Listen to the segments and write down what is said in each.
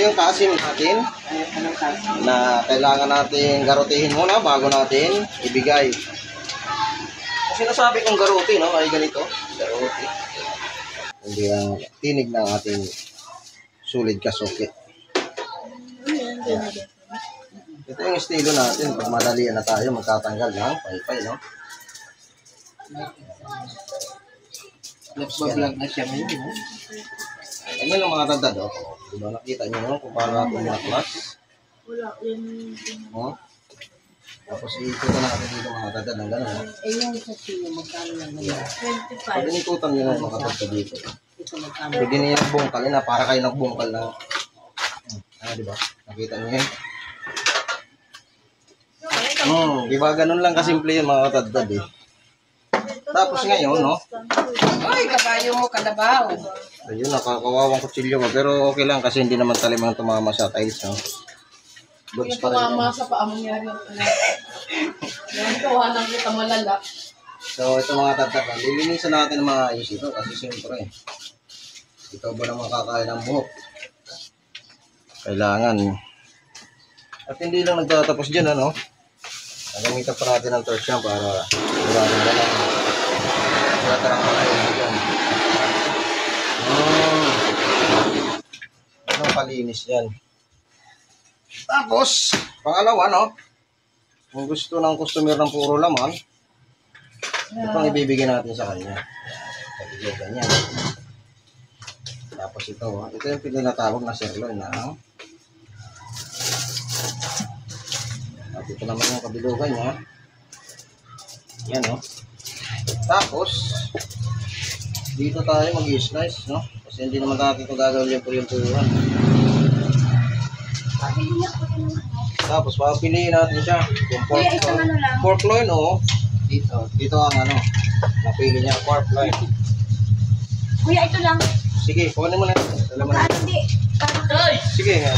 yung kasim natin na kailangan natin garotihin muna bago natin ibigay. Kasi nasabi kong garuti, no? Ay ganito, garuti. Hindi ang tinig ng ating sulit kasuki. Ito yung estilo natin. Pag madalian na tayo, magtatanggal ng paypay, no? Nagbablog na siya ngayon, no? Ganyan ang mga tandad, oh. Diba nakita nyo, no? Kung paano natin mga class. Wala, yan. Oh. Tapos ikutan natin dito mga tandad ng gano'n, no? Eh, yung sa sino, magkano lang naman? 25. Pag inikutan nyo na mga tandad dito. Ito magkano? Pwede niyo nagbungkal na para kayo nagbungkal na. Diba? Nakita nyo yun? Diba ganun lang kasimple yun mga katadad eh. Tapos ngayon, no? Ay, kabayo mo, kalabaw. Ayun, nakakawawang kutsilyo ko. Pero okay lang kasi hindi naman talimang tumama sa tiles, no? Goods pa rin. Tumama sa paa mangyari. Yan, tawanan kita malala. So, ito mga tatad, lilinisan natin ng mga ayos ito kasi siyempre, ito ba naman kakain ng buhok? Kailangan. At hindi lang nagtatapos dyan, ano? Nagamitan pa natin ng torch yan para sigurado na lang. Tarang pa kayo dyan. Anong palinis yan? Tapos, pangalawa, no? Kung gusto ng customer ng puro laman, ito pang ibibigay natin sa kanya. Pagigay ganyan. Tapos ito yung pinatawag na sirloin na. At ito naman yung kabilugan niya. Yan, no? Tapos, dito tayo mag-i-slice, no? Kasi hindi naman natin ito gagawin yung puruhan. Tapos, papiliin natin siya. Yung pork loin, oh. Dito ang ano. Napili niya, pork loin. Kuya, ito lang. Sige, kunin mo na. Hindi. Sige, nga.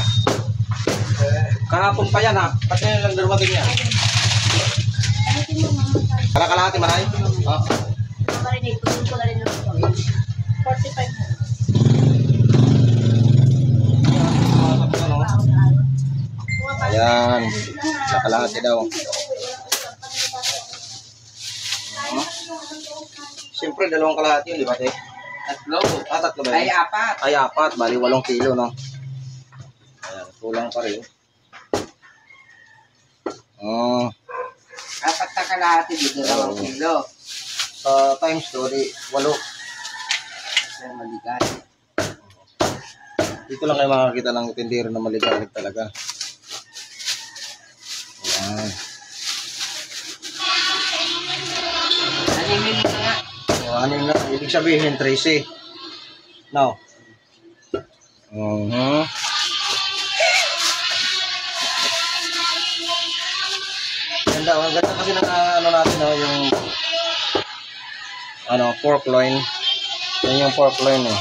Kahapon pa yan, ha? Ba't na lang dumating yan? Kalahati maray? Oo. Marinate. Tusin ko na rin lang ito. 45 na. Ayan. Nakalahati daw. Siyempre, dalawang kalahati yun, di ba, te? Tatlo. Tatlo ba yun? Ay, apat. Ay, apat. Bali, 8 kilo, no? Ayan, kulang pa rin. Apat na kalahati dito, 2 kilo. Times 2, di 8. Yan, maligali. Dito lang kayo makakita ng tindero na maligalig talaga. Ayan. Animin mo na nga. Anim na. Ibig sabihin, 13. No? Ganda. Ang ganda kasi ng ano natin, no? Yung pork loin. Yan yung pork loin, eh.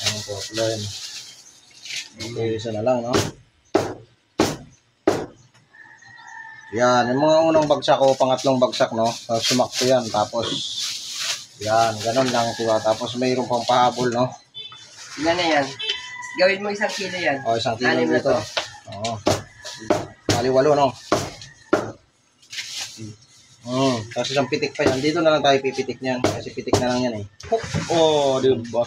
Ang pork loin. Okay, isa na lang, no? Yan, yung mga unang bagsak o pangatlong bagsak, no? Sumakto yan. Tapos, yan, ganun lang, diba? Tapos mayroon pang pahabol, no? Ilan na yan? Gawin mo 1 kilo yan. O, 1 kilo Anim na dito. to. Oo. Bali 8, no? Tapos isang pitik pa yan. Dito na lang tayo pipitik niyan. Kasi pitik na lang yan, eh. Oh, diba?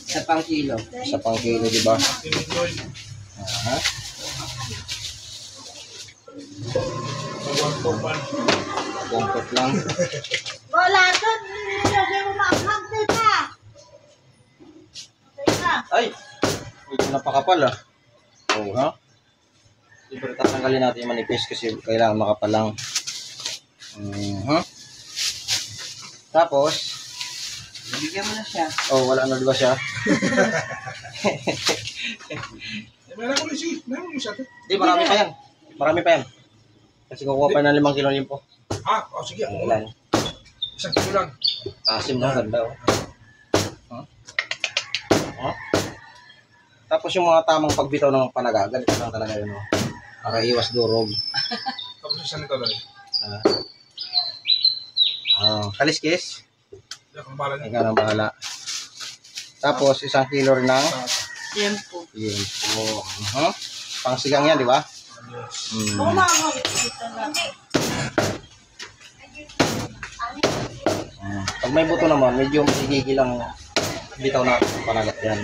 Sa pang kilo. Sa pang kilo, diba? Bongkot lang. Wala doon. Nilagay mo maanghang ka. Ay! Ito napakapal, ah. Oo, ha? Siyempre, tatanggalin natin yung manipis kasi kailangan makapal lang. Tapos, Bigyan mo na siya. wala na diba siya? Meron ko siya. Meron mo siya. Hindi, marami pa yan. Marami pa yan. Kasi kukuha pa ng 5 kilo limpo. Sige. Ilan? 1 kilo lang. Asim na, ganda, oh. Tapos yung mga tamang pagbitaw ng panaga, ganito lang talaga yun, oh. Nakaiwas durog. Tapos isa nito lang. Kaliskis. Ikaw ang bahala niya. Ikaw nang bahala. Tapos, 1 kilo rin ng Yan po. Yun po. Pangsigang yan, di ba? Oo, makakawit dito lang. Pag may buto naman, medyo magigigil lang bitaw natin ang panagat yan.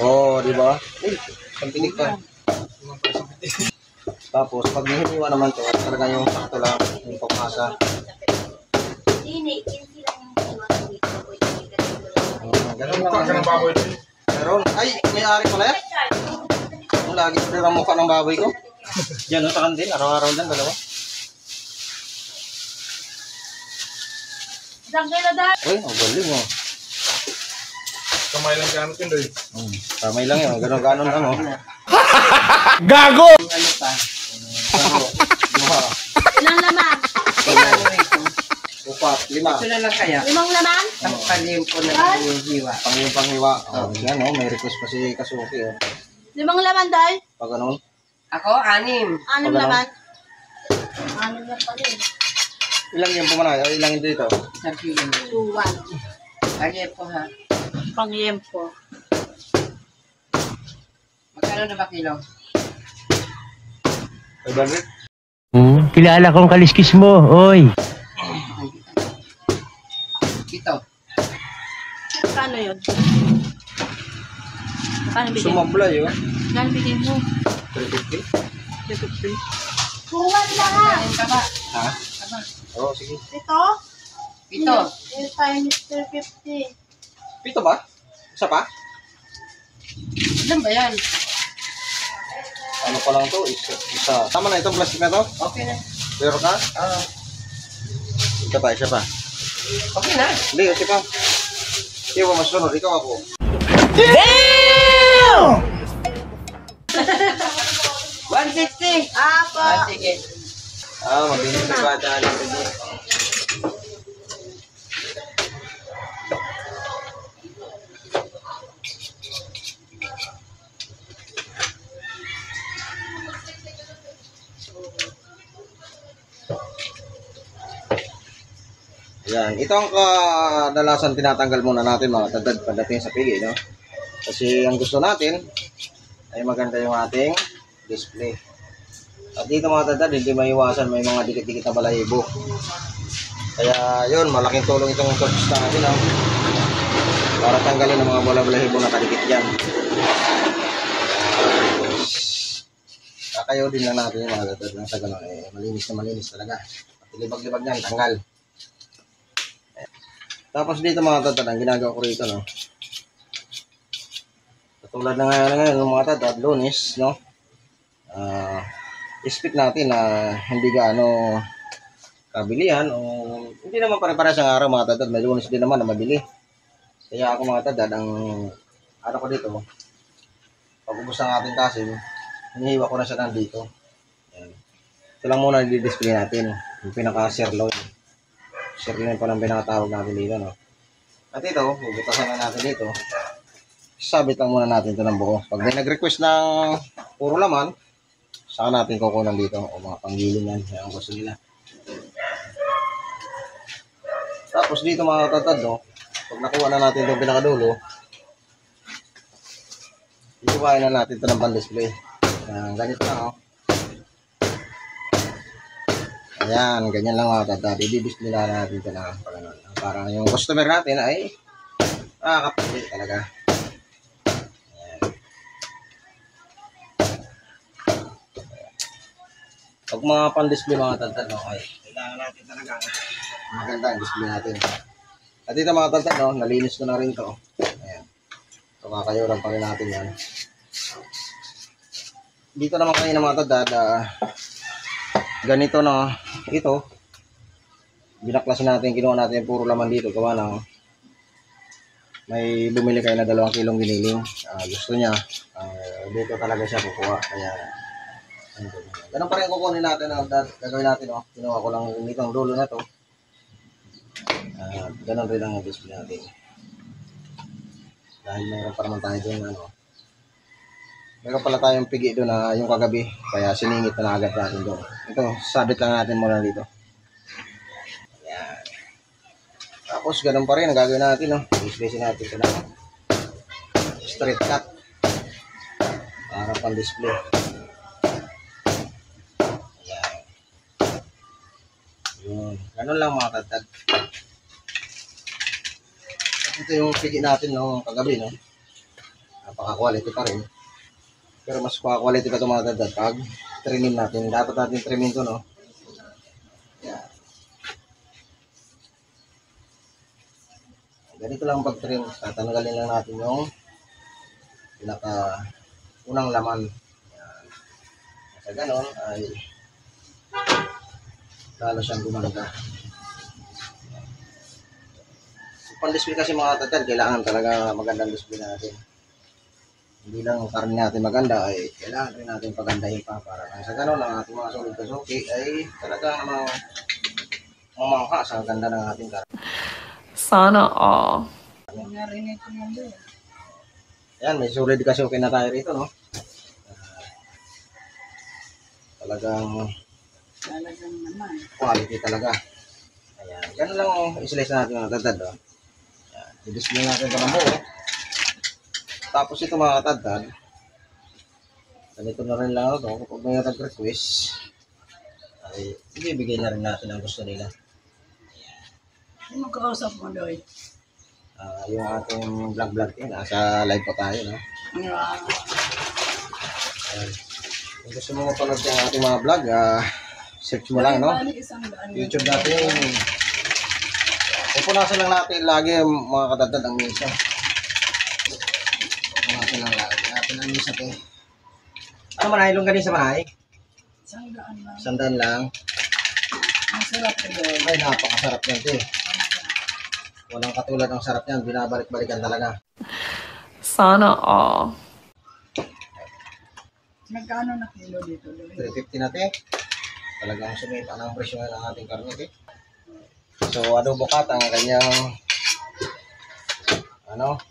Oo, di ba? Isang pinig pa. Tapos, pag hiniwa naman ito, talaga yung sakto lang, yung pagmasa. Ganun lang. Mukha ka ng baboy ito. Meron. Ay, may-ari pala yan. Ang lagi ko rin ang mukha ng baboy ko. Diyan, sa kandil. Araw-araw din, dalawa. Isang kilo dahil. Uy, ang galing oh. Kamay lang gamit yun doy. Kamay lang yun. Ganon-ganon lang oh. Ano pa? Duha. Ilang laman? Ano ito? Upat. Lima. Ito na lang kaya. 5 laman? Tampalim ko na yung hiwa. Panghiwa. Oh, yan oh. May request pa si Kasuki oh. 5 laman dahil? Pag ganun. Ako, 6. 6 Pagano? laman? 6 lang pala eh. Ilang yung pumanay? Ay, ilang yung dito? Isang kilo. 2-1. Lagyan po ha. Pangyempo. Magkano na ba kilo? 500? Kilala kong kaliskis mo, oy. Ito. Kano yun? Kano bigay mo? Sumablay oh. Kano bigay mo? 350? 2-1 lang ha! Kain ka ba? Ha? Ka ba? Oo, sige. Ito? Ito. Times 350. Pito ba? Isa pa? Ilan ba yan? Ano pa lang to? Isa. Tama na itong plastic na to? Okay na. Pero ka? Oo. Isa pa, isa pa. Okay na. Hindi, isa pa. Ikaw ba masunod? Ikaw ako. 150. Apo! Sige. Mabinis na ba dahil ito? Yan, ito ang kadalasan tinatanggal muna natin mga tadad pagdating sa pigi, no? Kasi ang gusto natin ay maganda yung ating display. At dito mga tadad, hindi maiwasan may mga dikit-dikit na balahibo. Kaya yun, malaking tulong itong torch natin, no? Para tanggalin ang mga balahibo na kadikit dyan. Kakayo din lang natin yung mga tadad ng tagalan. Malinis na malinis talaga. At libag-libag yan, tanggal. Tapos dito mga tatad, ang ginagawa ko rito, no? Katulad na ngayon ng mga tatad, Lunes, no? Expect natin na hindi gaano kabilihan o hindi naman pare-pares ang araw mga tatad. May Lunes din naman na mabili. Kaya ako mga tatad, ang ano ko dito, pag ubos ang ating kasin, hinihiwa ko na siya nandito. Yan. Ito lang muna i-display natin, yung pinaka-sirloin. Sirloin pa lang pinakatawag natin dito, no? At ito, bubutasan na natin dito. Sabit lang muna natin ito ng buo. Pag may nag-request ng puro laman, saka natin kukunan dito o mga panggiling yan. Yan ang gusto nila. Tapos dito mga tatad, no? Pag nakuha na natin itong pinakadulo, iiwain na natin ito ng pan-display. Ganito na, oh. Ayan, ganyan lang mga tatad. I-display na natin ito na para yung customer natin ay nakakapili talaga. Ayan. Pag mga pan-display mga tatad, no, ay kailangan natin talaga maganda ang display natin. At dito mga tatad, no, nalinis ko na rin ito. Ayan. So kakayuran pa rin natin yan. Dito naman kayo ng mga tatad, ganito na ito, binaklasin natin, kinuha natin puro laman dito, gawa ng may bumili kayo na 2 kilong giniling, gusto niya dito talaga siya kukuha, kaya ganun pa rin kukunin natin, gagawin natin, kinuha ko lang itong dulo na to, ganun rin ang display natin dahil mayroon pa naman tayo dun, meron pala tayong pigi doon na yung kagabi, kaya siningit na agad natin doon. Ito, sabit lang natin muna dito. Ayan. Tapos, ganun pa rin ang gagawin natin, no? I-space natin ito na straight cut. Para pang display. Ayan. Yun. Ganun lang mga tatad. Ito yung pigi natin no, kagabi, no? Napaka-quality pa rin. Pero mas quality pa ito mga tatad pag trimin natin. Dapat natin trimin ito, no? Ayan. Ganito lang pag-trim. Tatanggalin lang natin yung unang laman. Ayan. Sa ganon ay lalo siyang gumanda. Pang-display kasi mga tatad, kailangan talaga magandang display natin. Hindi lang ang karne natin maganda, ay kailangan rin natin pagandahin pa para nang sa ganon ang ating mga sulit kasuki ay talaga mamangha sa ganda ng ating karne. Sana all. Ayan, may solid kasuki na tayo rito, no? Talagang quality talaga. Ayan, ganun lang i-slice natin mga tatad, no? Ayan, i-display natin ito ng buo. Tapos ito mga tatad, ganito na rin lang ito. Kapag may nag-request, ay ibibigay na rin natin ang gusto nila. Ano kausap mo, Doy? Yung ating vlog din, nasa live pa tayo, no? Ayan. Kung gusto mo mapanood yung ating mga vlog, search mo lang, no? YouTube natin. Pupunasan lang natin lagi mga katadad ang misa. Pupunasan lang lagi natin ang misa, te. Ano manahe? Longganisa manahe? Sandaan lang. Ang sarap ko, Doy. Ay, napakasarap yan, te. Walang katulad ng sarap niyan. Binabalik-balikan talaga. Sana all. Magkano na kilo dito, Doy? 350 na, te. Talagang sumita ng presyo ng ating karne, te. So, adobo cut ang kanyang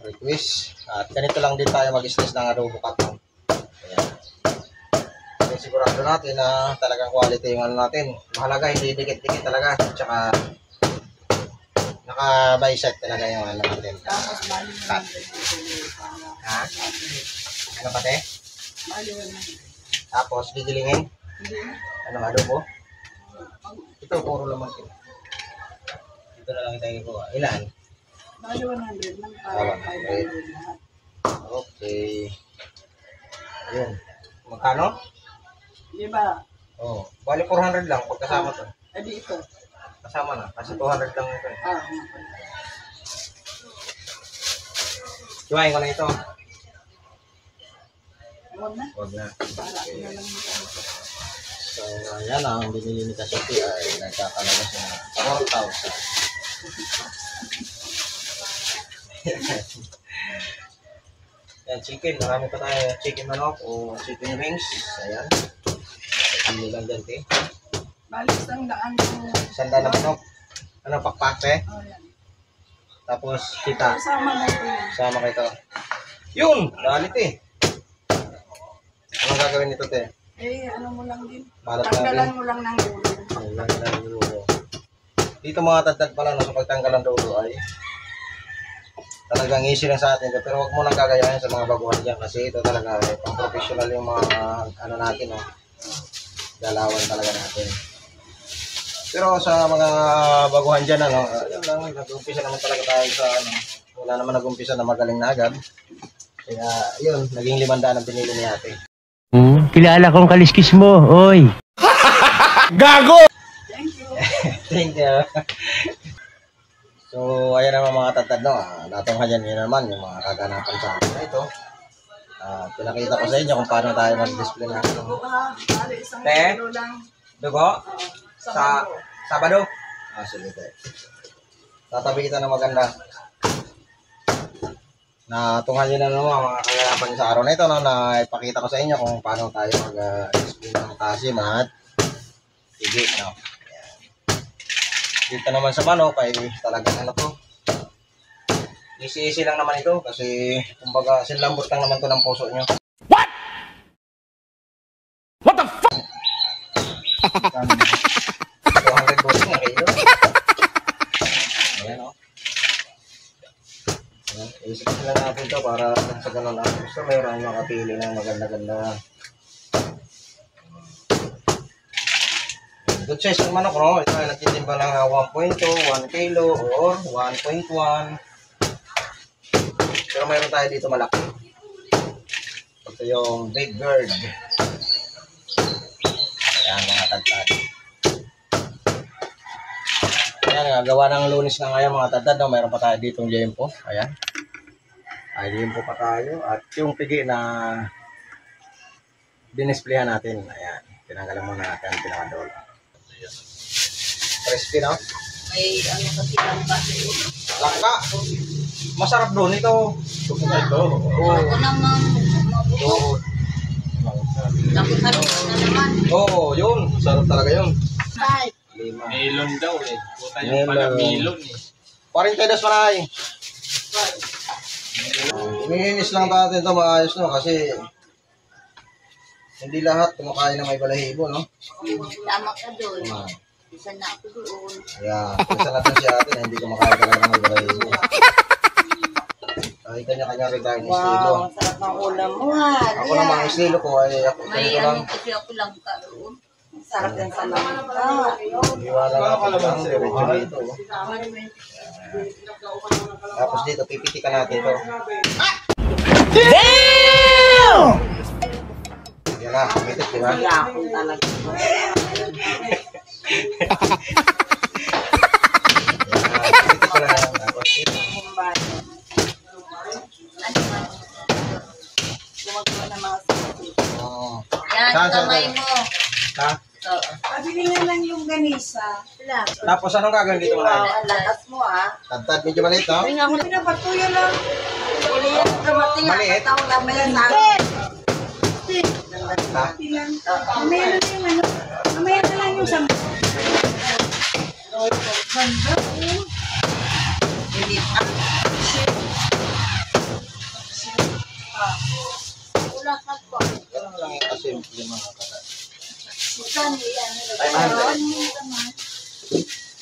request. At ganito lang din tayo mag-slice ng adobo cut. Ayan. Kasi sigurado natin na talagang quality yung natin. Mahalaga, hindi dikit-dikit talaga. Tsaka, naka-bisect talaga yung natin. Tapos, bali Cut. Ha? Ano pa, te? Bali na. Tapos, gigilingin. Anong adobo? Ito, puro laman ito. Ito na lang tayo ko. Ilan? Bali 100 lang. Ah, 100. lahat. Okay. Ayun. Magkano? Di ba? Oh, bali 400 lang pagkasama to. Adi ito. Kasama na. Kasi 200 lang ito. Iwain ko na ito. Huwag na. Huwag na. Para na lang So, ayan ang binili ni Kasuki ay nagkakalaga siya ng 4,000. Yan, chicken. Marami pa tayo chicken manok o chicken wings. Ayan. Hindi lang dyan, te. Bali, isang daan yung... Sanda na manok. Ano, pakpak, te? Oh, yan. Tapos, kita. Kasama na ito yan. Sama kayo ito. Yun! Dalit, eh. Anong gagawin nito, te? Eh, ano mo lang din. Balat Tanggalan natin. mo lang ng ulo. Ayan, lang yung dulo. Dito mga tagtag pala, no, sa pagtanggal ng dulo ay talagang easy lang sa atin. Pero huwag mo nang gagayahin sa mga baguhan dyan kasi ito talaga ay pang-professional yung mga ano natin, no? Galawan talaga natin. Pero sa mga baguhan dyan, ano, yun lang, nag-umpisa naman talaga tayo sa, ano, wala naman nag-umpisa na magaling na agad. Kaya, yun, naging 500 ang pinili ni ate. Kilala kong kaliskis mo, oy. Gago! Thank you. So, ayan naman mga tatad, no? Natunghayan nyo naman yung mga kaganapan sa akin na ito. Pinakita ko sa inyo kung paano tayo mag-display na ito. Bali, isang Te? kilo lang. Dugo? Sa Sabado. Sabado? Sige, te. Tatabi kita na maganda. Natunghayan na naman mga kaganapan sa araw na ito, no? Na ipakita ko sa inyo kung paano tayo mag-display ng kasim at higi, no? Dito naman sa manok ay talagang ano to. Easy lang naman ito kasi kumbaga sinlambot lang naman to ng puso nyo. What? What the fuck? 200 bossing na kayo. Ayan o. Ayan, isip lang natin to para basta ganun lang. Basta mayroon makapili ng maganda-ganda. Good size ng manok, no? Ito ay nagtitimba lang 1.2, 1 kilo, or 1.1. Pero mayroon tayo dito malaki. Ito yung big bird. Ayan, mga tagtad. Ayan, gawa ng Lunes na ngayon mga tagtad. No? Mayroon pa tayo ditong jempo. Ayan. Ay, jempo pa tayo. At yung pigi na dinisplayhan natin. Ayan. Tinanggalan muna natin ang pinakadol. Crispy, no? May ano kasi lang kasi. Langka. Masarap doon ito. Ito. Oo. Ako namang mabuto. Tapos ano na naman. Oo, yun. Sarap talaga yun. Bye. 5. Melon daw eh. Puta yung pala melon eh. 42 maray. Mininis lang natin ito maayos, no? Kasi hindi lahat kumakain ng may balahibo, no? Tama ka doon. Ah. Isa na ako doon. Yeah, isa natin si ate na hindi kumakain talaga ng may balahibo. Ay, kanya-kanya rin tayong estilo. Wow, sarap ng ulam mo ha. Ako naman, ang estilo ko ay ako, May ganito lang. ano kasi ako lang ka doon. Sarap din sa langka. Iwala natin lang, diretso dito. Oh. Tapos dito, pipitikan natin ito. Damn! Yan na, pumitik, di ba? Yakong talaga. Yan na, pumitik ko lang. Tapos dito. Ano man? Gumagawa ng mga sisi. Oh. Yan, Saan, saan, kamay saan? mo. Ha? Oo. Pabili na lang yung ganisa. Wala. Tapos anong gagawin dito Wow, mga? ang lakas mo ha. Tantad, medyo maliit, no? Pinapatuyo lang. Pili yan, dumating nga. Maliit. Taong lang may lang. Ha? Ilan. Mamaya na lang yung ano. Mamaya na lang yung sampo. Hindi pa. Wala ka pa. Ganun lang yung kasimple mga katat. Saan yan? 500.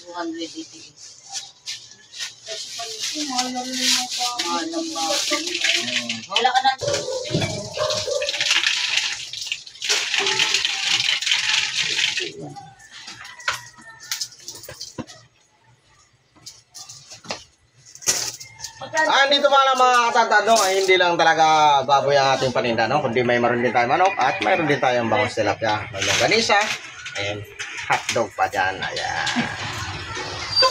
280. Mahal ng mga. Wala ka na. Dito mga tatadong ay hindi lang talaga baboy ang ating paninda, no? Kundi may maroon din tayo manok at mayroon din tayong bangos tilapia. May longganisa and hotdog pa dyan. Ayan.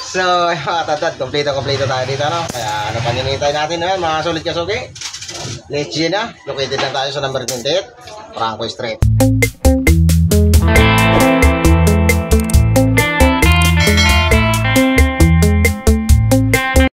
So, mga tatad, kompleto tayo dito, no? Kaya ano pa ninintay natin naman, mga sulit kasuki? Let's na. Located lang tayo sa number 28, Franco Street.